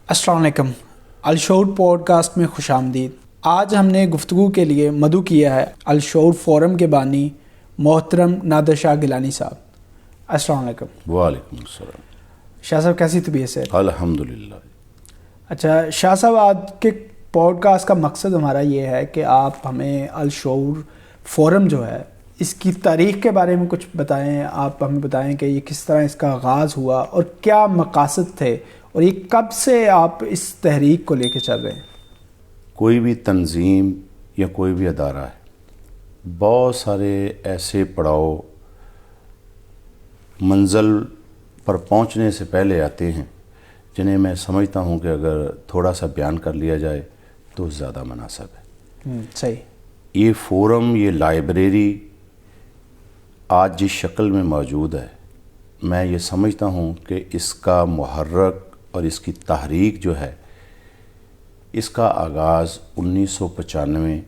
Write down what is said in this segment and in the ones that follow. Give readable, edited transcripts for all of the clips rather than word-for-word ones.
السلام علیکم، الشعور pod cost میں خوش آمدید۔ آج ہم نے گفتگو کے لیے مدعو کیا ہے الشعور فورم کے بانی محترم نادر شاہ گیلانی صاحب۔ السلام علیکم۔ وعلیکم السلام۔ شاہ صاحب کیسی طبیعت ہے؟ الحمدللہ۔ اچھا شاہ صاحب، آج کے پوڈ کاسٹ کا مقصد ہمارا یہ ہے کہ آپ ہمیں الشعور فورم جو ہے اس کی تاریخ کے بارے میں کچھ بتائیں۔ آپ ہمیں بتائیں کہ یہ کس طرح اس کا آغاز ہوا اور کیا مقاصد تھے، اور یہ کب سے آپ اس تحریک کو لے کے چل رہے ہیں؟ کوئی بھی تنظیم یا کوئی بھی ادارہ ہے، بہت سارے ایسے پڑاؤ منزل پر پہنچنے سے پہلے آتے ہیں جنہیں میں سمجھتا ہوں کہ اگر تھوڑا سا بیان کر لیا جائے تو زیادہ مناسب ہے۔ صحیح۔ یہ فورم، یہ لائبریری آج جس شکل میں موجود ہے، میں یہ سمجھتا ہوں کہ اس کا محرک اور اس کی تحریک جو ہے، اس کا آغاز 1995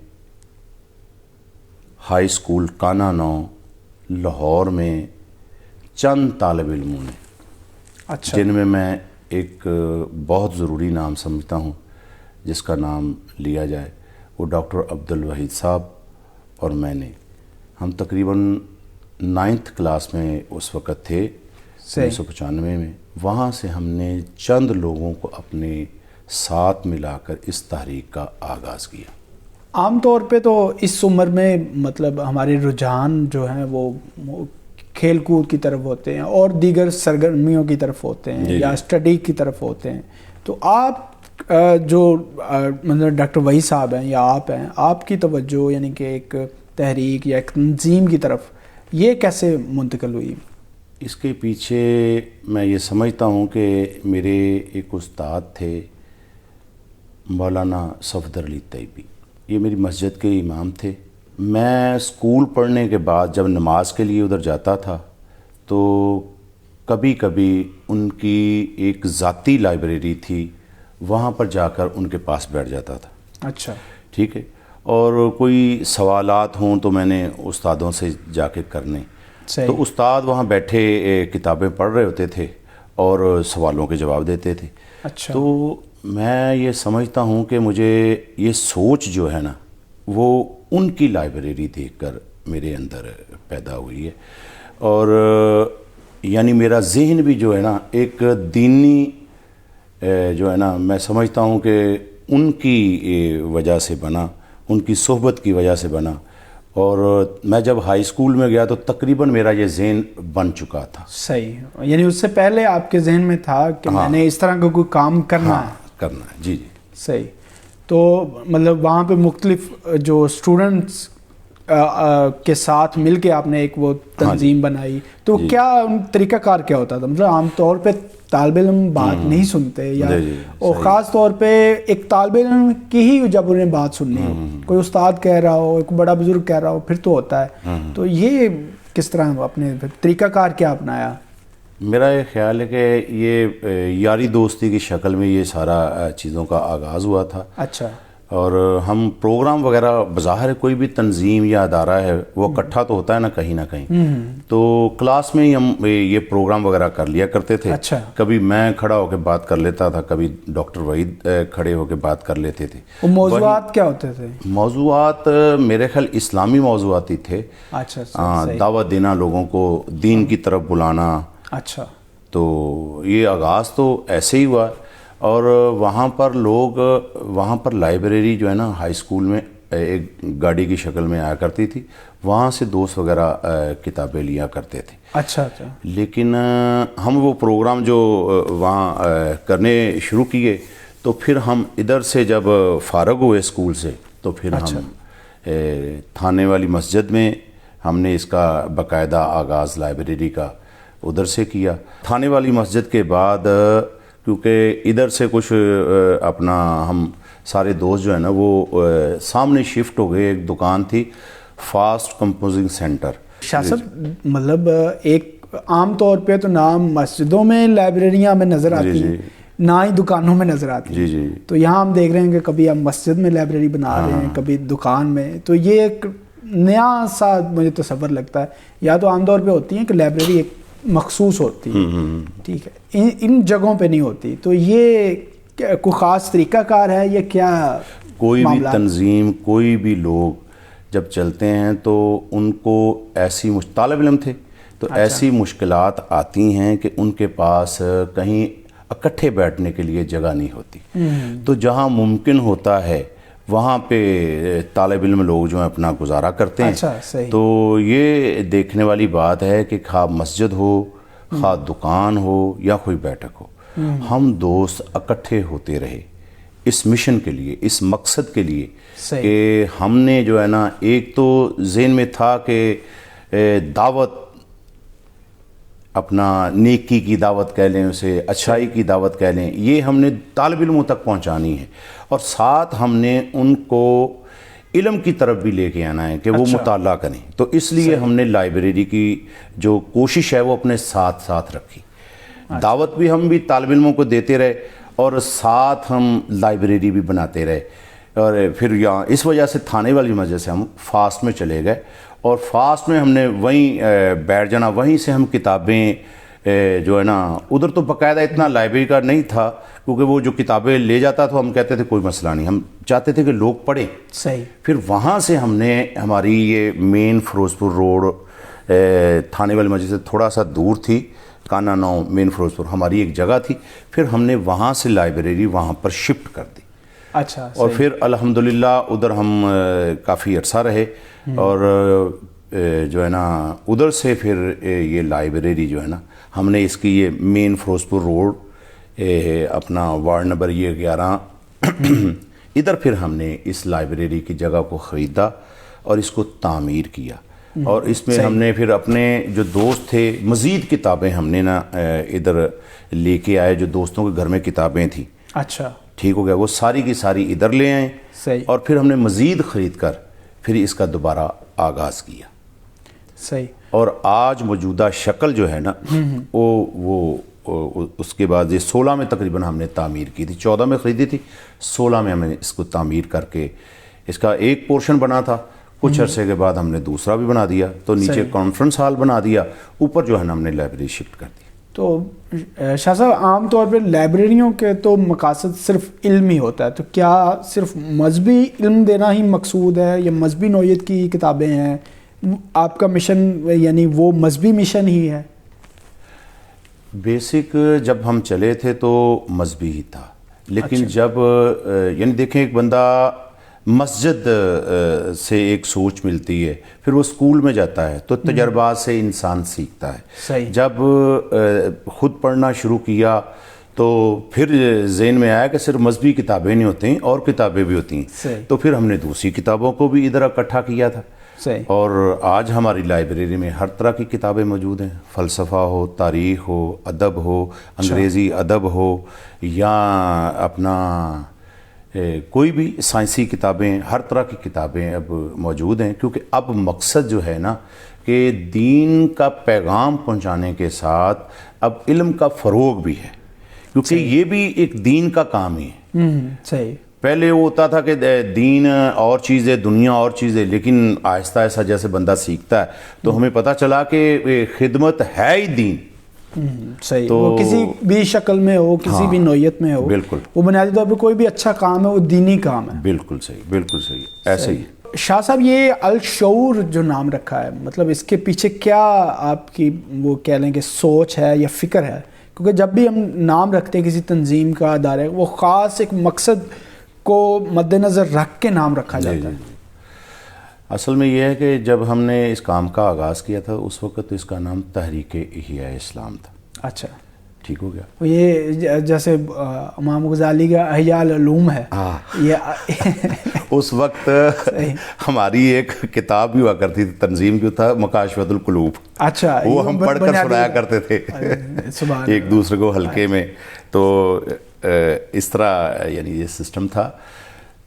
ہائی اسکول کانا نو لاہور میں چند طالب علموں نے، اچھا، جن میں ایک بہت ضروری نام سمجھتا ہوں جس کا نام لیا جائے، وہ ڈاکٹر عبدالوحید صاحب اور میں نے، ہم تقریباً 9th کلاس میں اس وقت تھے 1995 میں۔ وہاں سے ہم نے چند لوگوں کو اپنے ساتھ ملا کر اس تحریک کا آغاز کیا۔ عام طور پہ تو اس عمر میں مطلب ہمارے رجحان جو ہیں وہ کھیل کود کی طرف ہوتے ہیں اور دیگر سرگرمیوں کی طرف ہوتے ہیں، یا اسٹڈی کی طرف ہوتے ہیں۔ تو آپ جو مطلب ڈاکٹر وحید صاحب ہیں یا آپ ہیں، آپ کی توجہ یعنی کہ ایک تحریک یا ایک تنظیم کی طرف یہ کیسے منتقل ہوئی؟ اس کے پیچھے میں یہ سمجھتا ہوں کہ میرے ایک استاد تھے مولانا صفدر علی طیبی، یہ میری مسجد کے امام تھے۔ میں اسکول پڑھنے کے بعد جب نماز کے لیے ادھر جاتا تھا تو کبھی کبھی ان کی ایک ذاتی لائبریری تھی، وہاں پر جا کر ان کے پاس بیٹھ جاتا تھا۔ اچھا، ٹھیک ہے، اور کوئی سوالات ہوں تو میں نے استادوں سے جا کے کرنے، تو استاد وہاں بیٹھے کتابیں پڑھ رہے ہوتے تھے اور سوالوں کے جواب دیتے تھے۔ اچھا، تو میں یہ سمجھتا ہوں کہ مجھے یہ سوچ جو ہے نا، وہ ان کی لائبریری دیکھ کر میرے اندر پیدا ہوئی ہے، اور یعنی میرا ذہن بھی جو ہے نا ایک دینی جو ہے نا، میں سمجھتا ہوں کہ ان کی وجہ سے بنا، ان کی صحبت کی وجہ سے بنا۔ اور میں جب ہائی اسکول میں گیا تو تقریباً میرا یہ ذہن بن چکا تھا۔ صحیح، یعنی اس سے پہلے آپ کے ذہن میں تھا کہ میں نے اس طرح کا کوئی کام کرنا ہے۔ جی جی، صحیح۔ تو مطلب وہاں پہ مختلف جو اسٹوڈنٹس کے ساتھ مل کے آپ نے ایک وہ تنظیم بنائی، تو کیا طریقہ کار کیا ہوتا تھا؟ مطلب عام طور پہ طالب علم بات نہیں سنتے، یا اور خاص طور پہ ایک طالب علم کی ہی جب انہیں بات سننی ہو، کوئی استاد کہہ رہا ہو، ایک بڑا بزرگ کہہ رہا ہو، پھر تو ہوتا ہے۔ تو یہ کس طرح اپنے طریقہ کار کیا اپنایا؟ میرا یہ خیال ہے کہ یہ یاری دوستی کی شکل میں یہ سارا چیزوں کا آغاز ہوا تھا۔ اچھا۔ اور ہم پروگرام وغیرہ، بظاہر کوئی بھی تنظیم یا ادارہ ہے وہ اکٹھا تو ہوتا ہے نا کہیں نہ کہیں، تو کلاس میں ہی ہم یہ پروگرام وغیرہ کر لیا کرتے تھے۔ اچھا۔ کبھی میں کھڑا ہو کے بات کر لیتا تھا، کبھی ڈاکٹر وحید کھڑے ہو کے بات کر لیتے تھے۔ وہ موضوعات کیا ہوتے تھے؟ موضوعات میرے خیال اسلامی موضوعات ہی تھے۔ اچھا، دعوت دینا، لوگوں کو دین کی طرف بلانا۔ اچھا۔ تو یہ آغاز تو ایسے ہی ہوا، اور وہاں پر لائبریری جو ہے نا ہائی اسکول میں ایک گاڑی کی شکل میں آیا کرتی تھی، وہاں سے دوست وغیرہ کتابیں لیا کرتے تھے۔ اچھا۔ لیکن ہم وہ پروگرام جو وہاں کرنے شروع کیے، تو پھر ہم ادھر سے جب فارغ ہوئے اسکول سے تو پھر ہم تھانے والی مسجد میں ہم نے اس کا باقاعدہ آغاز لائبریری کا ادھر سے کیا۔ تھانے والی مسجد کے بعد کیونکہ ادھر سے کچھ اپنا ہم سارے دوست جو ہے نا وہ سامنے شفٹ ہو گئے، ایک دکان تھی فاسٹ کمپوزنگ سینٹر۔ شاہ صاحب، مطلب ایک عام طور پہ تو نام مسجدوں میں لائبریریاں ہمیں نظر آتی ہیں، نہ ہی دکانوں میں نظر آتی ہیں۔ جی۔ تو یہاں ہم دیکھ رہے ہیں کہ کبھی ہم مسجد میں لائبریری بنا رہے ہیں، کبھی دکان میں، تو یہ ایک نیا سا مجھے تصور لگتا ہے۔ یا تو عام طور پہ ہوتی ہیں کہ لائبریری ایک مخصوص ہوتی ہے، ٹھیک ہے، ان جگہوں پہ نہیں ہوتی، تو یہ کوئی خاص طریقہ کار ہے یا کیا؟ کوئی بھی تنظیم، کوئی بھی لوگ جب چلتے ہیں تو ان کو ایسی طالب علم تھے تو ایسی مشکلات آتی ہیں کہ ان کے پاس کہیں اکٹھے بیٹھنے کے لیے جگہ نہیں ہوتی، تو جہاں ممکن ہوتا ہے وہاں پہ طالب علم لوگ جو ہیں اپنا گزارا کرتے ہیں۔ تو یہ دیکھنے والی بات ہے کہ خواہ مسجد ہو، خواہ دکان ہو یا کوئی بیٹھک ہو، ہم دوست اکٹھے ہوتے رہے اس مشن کے لیے، اس مقصد کے لیے کہ ہم نے جو ہے نا، ایک تو ذہن میں تھا کہ دعوت، اپنا نیکی کی دعوت کہہ لیں، اسے اچھائی کی دعوت کہہ لیں، یہ ہم نے طالب علموں تک پہنچانی ہے، اور ساتھ ہم نے ان کو علم کی طرف بھی لے کے آنا ہے کہ وہ مطالعہ کریں۔ تو اس لیے ہم نے لائبریری کی جو کوشش ہے وہ اپنے ساتھ ساتھ رکھی، دعوت بھی ہم بھی طالب علموں کو دیتے رہے اور ساتھ ہم لائبریری بھی بناتے رہے۔ اور پھر یہاں اس وجہ سے تھانے والی وجہ سے ہم فاسٹ میں چلے گئے، اور فاسٹ میں ہم نے وہیں بیٹھ جانا، وہیں سے ہم کتابیں جو ہے نا، ادھر تو باقاعدہ اتنا لائبریری کا نہیں تھا، کیونکہ وہ جو کتابیں لے جاتا تو ہم کہتے تھے کوئی مسئلہ نہیں، ہم چاہتے تھے کہ لوگ پڑھیں۔ صحیح۔ پھر وہاں سے ہم نے ہماری یہ مین فیروز پور روڈ تھانے والی مسجد سے تھوڑا سا دور تھی، کانا نو مین فیروز پور ہماری ایک جگہ تھی، پھر ہم نے وہاں سے لائبریری وہاں پر شفٹ کر دی۔ اچھا۔ اور پھر الحمدللہ ادھر ہم کافی عرصہ رہے، اور جو ہے نا ادھر سے پھر یہ لائبریری جو ہے نا، ہم نے اس کی یہ مین فیروز پور روڈ اپنا وارڈ نمبر یہ 11 ادھر پھر ہم نے اس لائبریری کی جگہ کو خریدا اور اس کو تعمیر کیا، اور اس میں ہم نے پھر اپنے جو دوست تھے مزید کتابیں ہم نے نا ادھر لے کے آئے، جو دوستوں کے گھر میں کتابیں تھیں، اچھا ٹھیک ہو گیا، وہ ساری کی ساری ادھر لے آئیں، اور پھر ہم نے مزید خرید کر پھر اس کا دوبارہ آغاز کیا۔ صحیح۔ اور آج موجودہ شکل جو ہے نا، وہ اس کے بعد یہ 16 میں تقریباً ہم نے تعمیر کی تھی، 14 میں خریدی تھی، 16 میں ہم نے اس کو تعمیر کر کے اس کا ایک پورشن بنا تھا، کچھ عرصے کے بعد ہم نے دوسرا بھی بنا دیا، تو نیچے کانفرنس ہال بنا دیا، اوپر جو ہے نا ہم نے لائبریری شفٹ کر دی۔ تو شاہ صاحب عام طور پہ لائبریریوں کے تو مقاصد صرف علمی ہوتا ہے، تو کیا صرف مذہبی علم دینا ہی مقصود ہے یا مذہبی نوعیت کی کتابیں ہیں؟ آپ کا مشن یعنی وہ مذہبی مشن ہی ہے؟ بیسک جب ہم چلے تھے تو مذہبی ہی تھا، لیکن جب یعنی دیکھیں ایک بندہ مسجد سے ایک سوچ ملتی ہے، پھر وہ اسکول میں جاتا ہے تو تجربات سے انسان سیکھتا ہے۔ جب خود پڑھنا شروع کیا تو پھر ذہن میں آیا کہ صرف مذہبی کتابیں نہیں ہوتی ہیں، اور کتابیں بھی ہوتی ہیں، تو پھر ہم نے دوسری کتابوں کو بھی ادھر اکٹھا کیا تھا، اور آج ہماری لائبریری میں ہر طرح کی کتابیں موجود ہیں، فلسفہ ہو، تاریخ ہو، ادب ہو، انگریزی ادب ہو، یا اپنا کوئی بھی سائنسی کتابیں، ہر طرح کی کتابیں اب موجود ہیں، کیونکہ اب مقصد جو ہے نا کہ دین کا پیغام پہنچانے کے ساتھ اب علم کا فروغ بھی ہے، کیونکہ یہ بھی ایک دین کا کام ہی ہے۔ صحیح۔ پہلے وہ ہوتا تھا کہ دین اور چیز ہے، دنیا اور چیز ہے، لیکن آہستہ آہستہ جیسے بندہ سیکھتا ہے تو ہمیں پتہ چلا کہ خدمت ہے ہی دین۔ صحیح، وہ کسی بھی شکل میں ہو، کسی بھی نوعیت میں ہو، بالکل، وہ بنیادی طور پہ کوئی بھی اچھا کام ہے وہ دینی کام ہے۔ بالکل صحیح، بالکل صحیح، ایسے ہی۔ شاہ صاحب یہ الشعور جو نام رکھا ہے، مطلب اس کے پیچھے کیا آپ کی وہ کہہ لیں کہ سوچ ہے یا فکر ہے؟ کیونکہ جب بھی ہم نام رکھتے ہیں کسی تنظیم کا، ادارے، وہ خاص ایک مقصد کو مد نظر رکھ کے نام رکھا جاتا ہے۔ اصل میں یہ ہے کہ جب ہم نے اس کام کا آغاز کیا تھا اس وقت اس کا نام تحریک احیاء اسلام تھا۔ اچھا، ٹھیک ہو گیا۔ یہ جیسے امام غزالی کا احیاء العلوم ہے، اس وقت ہماری ایک کتاب بھی ہوا کرتی تھی تنظیم کی، تھا مکاشفۃ القلوب۔ اچھا، وہ ہم پڑھ کر سنایا کرتے تھے ایک دوسرے کو حلقے میں، تو اس طرح یعنی یہ سسٹم تھا۔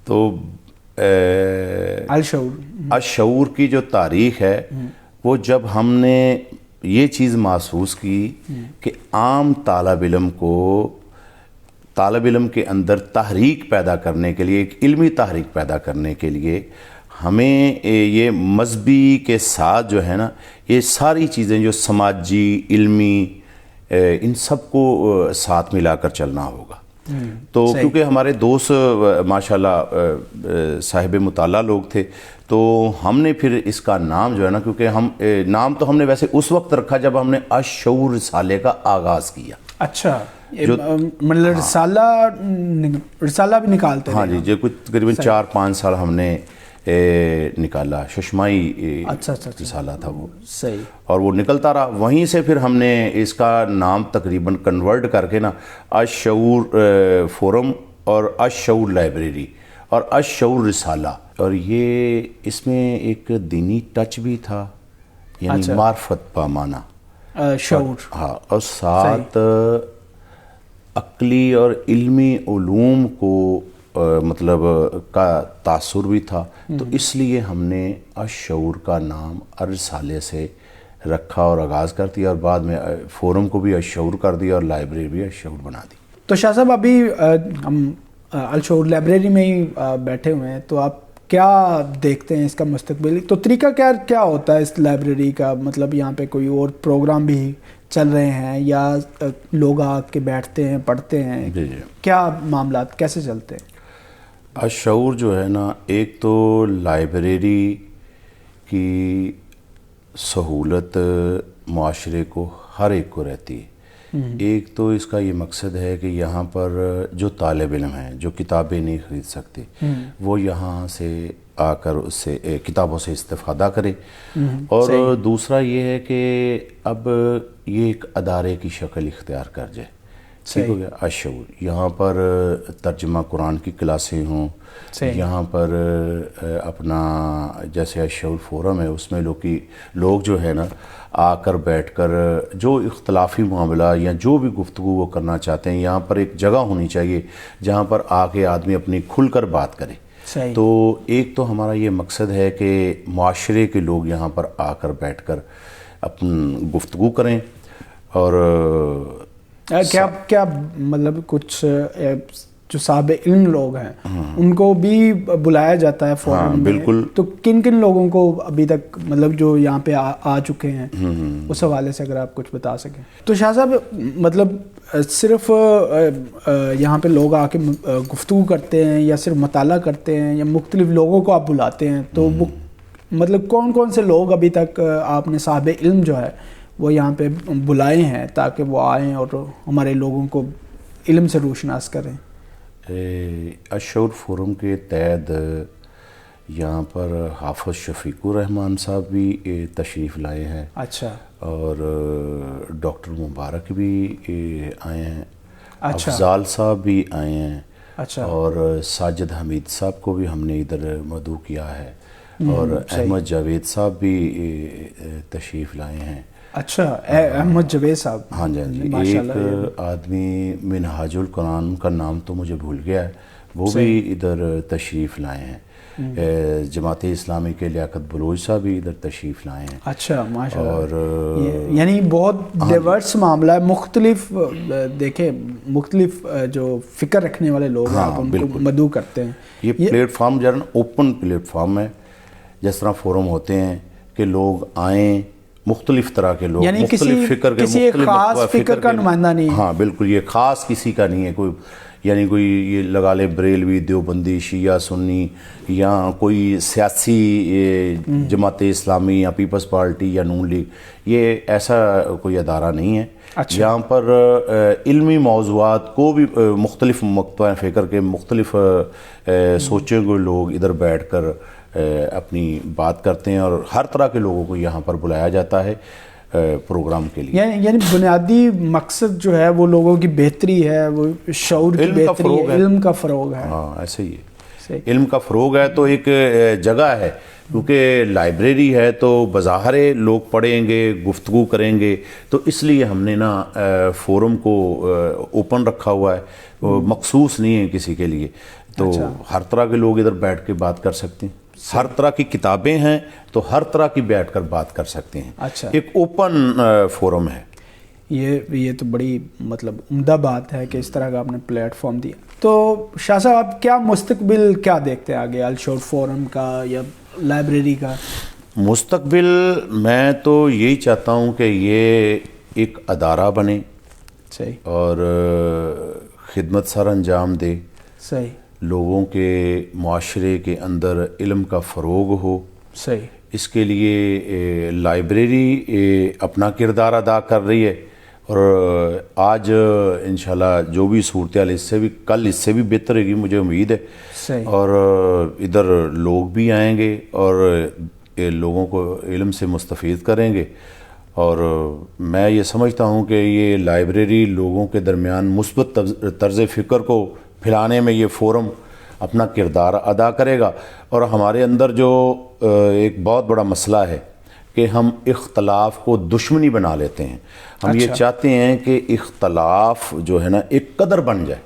تو الشعور کی جو تاریخ ہے، وہ جب ہم نے یہ چیز محسوس کی کہ عام طالب علم کے اندر تحریک پیدا کرنے کے لیے، ایک علمی تحریک پیدا کرنے کے لیے ہمیں یہ مذہبی کے ساتھ جو ہے نا، یہ ساری چیزیں جو سماجی، علمی، ان سب کو ساتھ ملا کر چلنا ہوگا۔ تو کیونکہ ہمارے دوست ماشاءاللہ صاحب مطالعہ لوگ تھے، تو ہم نے پھر اس کا نام جو ہے نا، کیونکہ ہم نام تو ہم نے ویسے اس وقت رکھا جب ہم نے الشعور رسالے کا آغاز کیا. اچھا، مطلب رسالہ بھی نکالتے ہیں؟ ہاں جی، جو کچھ تقریباً 4-5 سال ہم نے نکالا. ششمائی رسالہ تھا وہ، صحیح، اور وہ نکلتا رہا. وہیں سے پھر ہم نے اس کا نام تقریباً کنورٹ کر کے نا الشعور فورم اور الشعور لائبریری اور الشعور رسالہ، اور یہ اس میں ایک دینی ٹچ بھی تھا، یعنی معرفت پامانا شعور، ہاں، اور ساتھ عقلی اور علمی علوم کو مطلب کا تاثر بھی تھا. تو اس لیے ہم نے الشعور کا نام الرسالے سے رکھا اور آغاز کر دیا، اور بعد میں فورم کو بھی الشعور کر دیا اور لائبریری بھی الشعور بنا دی. تو شاہ صاحب ابھی ہم الشعور لائبریری میں ہی بیٹھے ہوئے ہیں، تو آپ کیا دیکھتے ہیں اس کا مستقبل؟ تو طریقہ کیا ہوتا ہے اس لائبریری کا؟ مطلب یہاں پہ کوئی اور پروگرام بھی چل رہے ہیں یا لوگ آ کے بیٹھتے ہیں پڑھتے ہیں؟ جی جی، کیا معاملات کیسے چلتے ہیں؟ الشعور جو ہے نا، ایک تو لائبریری کی سہولت معاشرے کو ہر ایک کو رہتی ہے. ایک تو اس کا یہ مقصد ہے کہ یہاں پر جو طالب علم ہیں جو کتابیں نہیں خرید سکتے، وہ یہاں سے آ کر اس سے کتابوں سے استفادہ کرے. اور دوسرا یہ ہے کہ اب یہ ایک ادارے کی شکل اختیار کر جائے. ٹھیک ہو گیا. الشعور یہاں پر ترجمہ قرآن کی کلاسیں ہوں، یہاں پر اپنا جیسے الشعور فورم ہے، اس میں لوگ جو ہے نا آ کر بیٹھ کر جو اختلافی معاملہ یا جو بھی گفتگو وہ کرنا چاہتے ہیں، یہاں پر ایک جگہ ہونی چاہیے جہاں پر آ کے آدمی اپنی کھل کر بات کرے. تو ایک تو ہمارا یہ مقصد ہے کہ معاشرے کے لوگ یہاں پر آ کر بیٹھ کر اپنی گفتگو کریں. اور کیا مطلب کچھ جو صاحب علم لوگ ہیں ان کو بھی بلایا جاتا ہے فورم میں؟ بالکل. تو کن لوگوں کو ابھی تک مطلب جو یہاں پہ آ چکے ہیں اس حوالے سے اگر آپ کچھ بتا سکیں. تو شاہ صاحب مطلب صرف یہاں پہ لوگ آ کے گفتگو کرتے ہیں یا صرف مطالعہ کرتے ہیں یا مختلف لوگوں کو آپ بلاتے ہیں؟ تو وہ مطلب کون سے لوگ ابھی تک آپ نے صاحب علم جو ہے وہ یہاں پہ بلائے ہیں تاکہ وہ آئیں اور ہمارے لوگوں کو علم سے روشناس کریں؟ الشعور فورم کے تحت یہاں پر حافظ شفیق الرحمان صاحب بھی تشریف لائے ہیں. اچھا. اور ڈاکٹر مبارک بھی آئے ہیں. اچھا. افضال صاحب بھی آئے ہیں. اچھا. اور ساجد حمید صاحب کو بھی ہم نے ادھر مدعو کیا ہے. اور احمد جاوید صاحب بھی تشریف لائے ہیں. اچھا، احمد جاوید صاحب. ہاں جی. ایک آدمی منہاج القرآن کا نام تو مجھے بھول گیا ہے، وہ بھی ادھر تشریف لائے ہیں. جماعت اسلامی کے لیاقت بلوچ صاحب بھی ادھر تشریف لائے ہیں. اچھا، ماشاءاللہ. اور یعنی بہت ڈیورس معاملہ ہے. مختلف دیکھیں مختلف جو فکر رکھنے والے لوگ ہیں آپ ان کو مدعو کرتے ہیں. یہ پلیٹ فارم جو ہے نا اوپن پلیٹ فارم ہے. جس طرح فورم ہوتے ہیں کہ لوگ آئیں، مختلف طرح کے لوگ، یعنی مختلف فکر کے، کسی خاص فکر کا نمائندہ نہیں ہے. ہاں بالکل، یہ خاص کسی کا نہیں ہے. کوئی یعنی کوئی یہ لگا لے بریلوی، دیوبندی، شیعہ، سنی، یا کوئی سیاسی جماعت اسلامی یا پیپلز پارٹی یا نون لیگ، یہ ایسا کوئی ادارہ نہیں ہے. یہاں پر علمی موضوعات کو بھی مختلف مکتبہ فکر کے مختلف سوچیں گے لوگ ادھر بیٹھ کر اپنی بات کرتے ہیں، اور ہر طرح کے لوگوں کو یہاں پر بلایا جاتا ہے پروگرام کے لیے. یعنی بنیادی مقصد جو ہے وہ لوگوں کی بہتری ہے، وہ شعور کی بہتری ہے، علم کا فروغ ہے. ہاں ایسے ہی ہے. علم کا فروغ ہے. تو ایک جگہ ہے، کیونکہ لائبریری ہے تو بظاہر لوگ پڑھیں گے، گفتگو کریں گے، تو اس لیے ہم نے نا فورم کو اوپن رکھا ہوا ہے. مخصوص نہیں ہے کسی کے لیے. تو ہر طرح کے لوگ ادھر بیٹھ کے بات کر سکتے ہیں. ہر طرح کی کتابیں ہیں تو ہر طرح کی بیٹھ کر بات کر سکتے ہیں. اچھا. ایک اوپن فورم ہے. یہ تو بڑی مطلب عمدہ بات ہے کہ اس طرح کا آپ نے پلیٹ فارم دیا. تو شاہ صاحب آپ کیا مستقبل کیا دیکھتے ہیں آگے الشعور فورم کا یا لائبریری کا؟ مستقبل میں تو یہی چاہتا ہوں کہ یہ ایک ادارہ بنے. صحیح. اور خدمت سر انجام دے, صحیح, لوگوں کے معاشرے کے اندر علم کا فروغ ہو. صحیح, اس کے لیے لائبریری اپنا کردار ادا کر رہی ہے, اور آج انشاءاللہ جو بھی صورتحال اس سے بھی کل اس سے بھی بہتر ہوگی مجھے امید ہے. صحیح, اور ادھر لوگ بھی آئیں گے اور لوگوں کو علم سے مستفید کریں گے. اور میں یہ سمجھتا ہوں کہ یہ لائبریری لوگوں کے درمیان مثبت طرز فکر کو پھیلانے میں یہ فورم اپنا کردار ادا کرے گا. اور ہمارے اندر جو ایک بہت بڑا مسئلہ ہے کہ ہم اختلاف کو دشمنی بنا لیتے ہیں. ہم یہ چاہتے ہیں کہ اختلاف جو ہے نا ایک قدر بن جائے.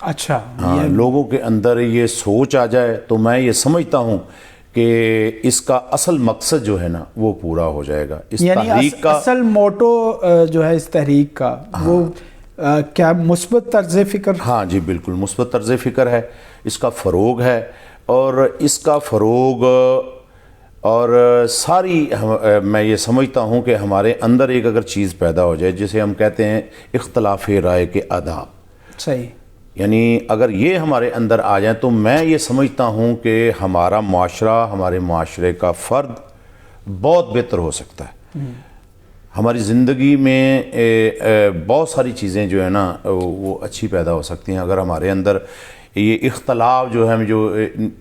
اچھا, ہاں, لوگوں کے اندر یہ سوچ آ جائے تو میں یہ سمجھتا ہوں کہ اس کا اصل مقصد جو ہے نا وہ پورا ہو جائے گا. اس تحریک کا اصل موٹو جو ہے اس تحریک کا وہ کیا مثبت طرز فکر؟ ہاں جی بالکل مثبت طرز فکر ہے, اس کا فروغ ہے. اور اس کا فروغ اور ساری میں یہ سمجھتا ہوں کہ ہمارے اندر ایک اگر چیز پیدا ہو جائے جسے ہم کہتے ہیں اختلاف رائے کے آداب. صحیح, یعنی اگر یہ ہمارے اندر آ جائیں تو میں یہ سمجھتا ہوں کہ ہمارا معاشرہ, ہمارے معاشرے کا فرد بہت بہتر ہو سکتا ہے. ہماری زندگی میں بہت ساری چیزیں جو ہے نا وہ اچھی پیدا ہو سکتی ہیں اگر ہمارے اندر یہ اختلاف جو ہے, جو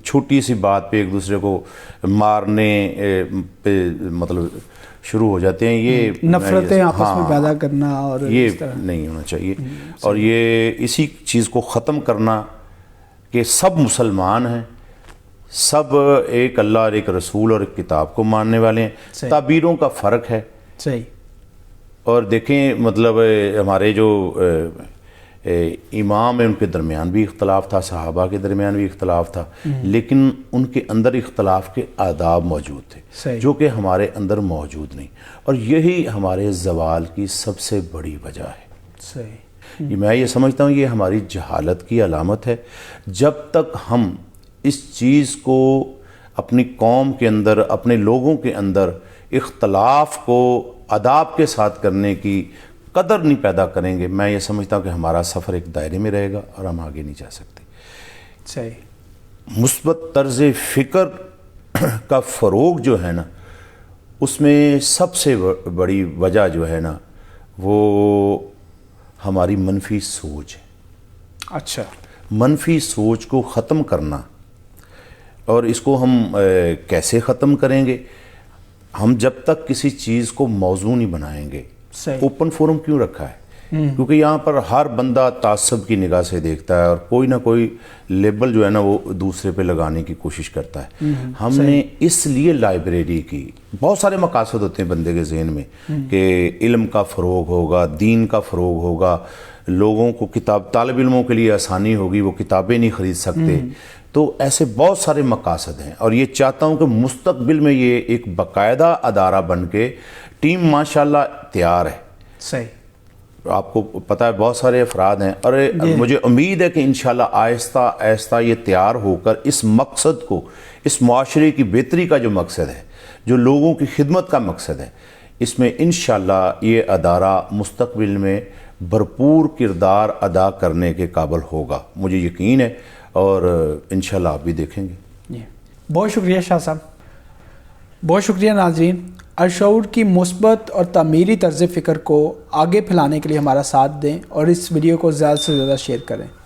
چھوٹی سی بات پہ ایک دوسرے کو مارنے پہ مطلب شروع ہو جاتے ہیں, یہ نفرتیں آپس میں پیدا کرنا, اور یہ نہیں ہونا چاہیے. اور یہ اسی چیز کو ختم کرنا کہ سب مسلمان ہیں, سب ایک اللہ اور ایک رسول اور ایک کتاب کو ماننے والے ہیں. تعبیروں کا فرق ہے. صحیح, اور دیکھیں مطلب ہمارے جو امام ہیں ان کے درمیان بھی اختلاف تھا, صحابہ کے درمیان بھی اختلاف تھا, لیکن ان کے اندر اختلاف کے آداب موجود تھے جو کہ ہمارے اندر موجود نہیں. اور یہی ہمارے زوال کی سب سے بڑی وجہ ہے. صحیح, میں یہ سمجھتا ہوں یہ ہماری جہالت کی علامت ہے. جب تک ہم اس چیز کو اپنی قوم کے اندر, اپنے لوگوں کے اندر اختلاف کو آداب کے ساتھ کرنے کی قدر نہیں پیدا کریں گے, میں یہ سمجھتا ہوں کہ ہمارا سفر ایک دائرے میں رہے گا اور ہم آگے نہیں جا سکتے. صحیح, مثبت طرز فکر کا فروغ جو ہے نا اس میں سب سے بڑی وجہ جو ہے نا وہ ہماری منفی سوچ ہے. اچھا, منفی سوچ کو ختم کرنا. اور اس کو ہم کیسے ختم کریں گے؟ ہم جب تک کسی چیز کو موضوع نہیں بنائیں گے. اوپن فورم کیوں رکھا ہے؟ کیونکہ یہاں پر ہر بندہ تعصب کی نگاہ سے دیکھتا ہے اور کوئی نہ کوئی لیبل جو ہے نا وہ دوسرے پہ لگانے کی کوشش کرتا ہے. ہم نے اس لیے لائبریری کی, بہت سارے مقاصد ہوتے ہیں بندے کے ذہن میں کہ علم کا فروغ ہوگا, دین کا فروغ ہوگا, لوگوں کو طالب علموں کے لیے آسانی ہوگی, وہ کتابیں نہیں خرید سکتے. تو ایسے بہت سارے مقاصد ہیں اور یہ چاہتا ہوں کہ مستقبل میں یہ ایک باقاعدہ ادارہ بن کے ٹیم ماشاءاللہ تیار ہے. صحیح, آپ کو پتہ ہے بہت سارے افراد ہیں اور مجھے امید ہے کہ انشاءاللہ آہستہ آہستہ یہ تیار ہو کر اس مقصد کو, اس معاشرے کی بہتری کا جو مقصد ہے, جو لوگوں کی خدمت کا مقصد ہے, اس میں انشاءاللہ یہ ادارہ مستقبل میں بھرپور کردار ادا کرنے کے قابل ہوگا. مجھے یقین ہے اور انشاءاللہ آپ بھی دیکھیں گے. بہت شکریہ شاہ صاحب, بہت شکریہ. ناظرین, الشعور کی مثبت اور تعمیری طرز فکر کو آگے پھیلانے کے لیے ہمارا ساتھ دیں اور اس ویڈیو کو زیادہ سے زیادہ شیئر کریں.